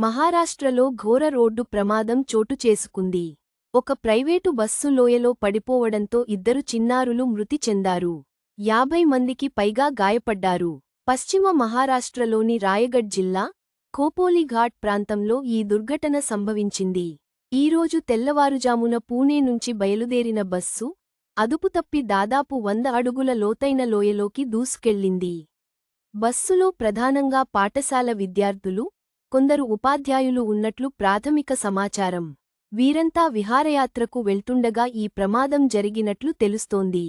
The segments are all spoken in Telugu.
మహారాష్ట్రలో ఘోర రోడ్డు ప్రమాదం చోటు చేసుకుంది. ఒక ప్రైవేటు బస్సు లోయలో పడిపోవడంతో ఇద్దరు చిన్నారులు మృతి చెందారు. 50 మందికి పైగా గాయపడ్డారు. పశ్చిమ మహారాష్ట్రలోని రాయగఢ్ జిల్లా ఖోపోలీఘాట్ ప్రాంతంలో ఈ దుర్ఘటన సంభవించింది. ఈరోజు తెల్లవారుజామున పూణే నుంచి బయలుదేరిన బస్సు అదుపుతప్పి దాదాపు 100 అడుగుల లోతైన లోయలోకి దూసుకెళ్లింది. బస్సులో ప్రధానంగా పాఠశాల విద్యార్థులు, కొందరు ఉపాధ్యాయులు ఉన్నట్లు ప్రాథమిక సమాచారం. వీరంతా విహారయాత్రకు వెళ్తుండగా ఈ ప్రమాదం జరిగినట్లు తెలుస్తోంది.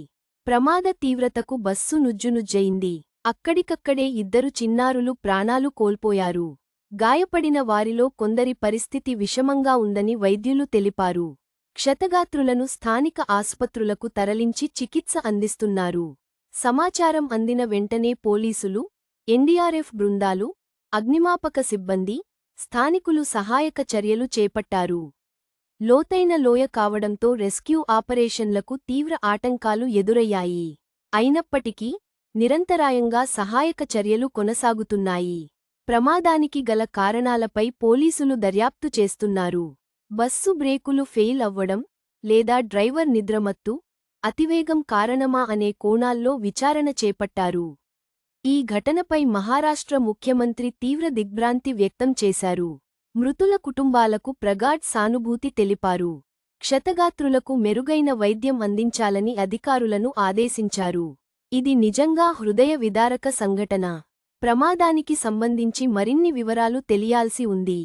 ప్రమాద తీవ్రతకు బస్సు నుజ్జునుజ్జయింది. అక్కడికక్కడే ఇద్దరు చిన్నారులు ప్రాణాలు కోల్పోయారు. గాయపడిన వారిలో కొందరి పరిస్థితి విషమంగా ఉందని వైద్యులు తెలిపారు. క్షతగాత్రులను స్థానిక ఆసుపత్రులకు తరలించి చికిత్స అందిస్తున్నారు. సమాచారం అందిన వెంటనే పోలీసులు, ఎన్డీఆర్ఎఫ్ బృందాలు, అగ్నిమాపక సిబ్బంది, స్థానికులు సహాయక చర్యలు చేపట్టారు. లోతైన లోయ కావడంతో రెస్క్యూ ఆపరేషన్లకు తీవ్ర ఆటంకాలు ఎదురయ్యాయి. అయినప్పటికీ నిరంతరాయంగా సహాయక చర్యలు కొనసాగుతున్నాయి. ప్రమాదానికి గల కారణాలపై పోలీసులు దర్యాప్తు చేస్తున్నారు. బస్సు బ్రేకులు ఫెయిల్ అవ్వడం, లేదా డ్రైవర్ నిద్రమత్తు, అతివేగం కారణమా అనే కోణాల్లో విచారణ చేపట్టారు. ఈ ఘటనపై మహారాష్ట్ర ముఖ్యమంత్రి తీవ్ర దిగ్భ్రాంతి వ్యక్తం చేశారు. మృతుల కుటుంబాలకు ప్రగాఢ్ సానుభూతి తెలిపారు. క్షతగాత్రులకు మెరుగైన వైద్యం అందించాలని అధికారులను ఆదేశించారు. ఇది నిజంగా హృదయ విదారక సంఘటన. ప్రమాదానికి సంబంధించి మరిన్ని వివరాలు తెలియాల్సి ఉంది.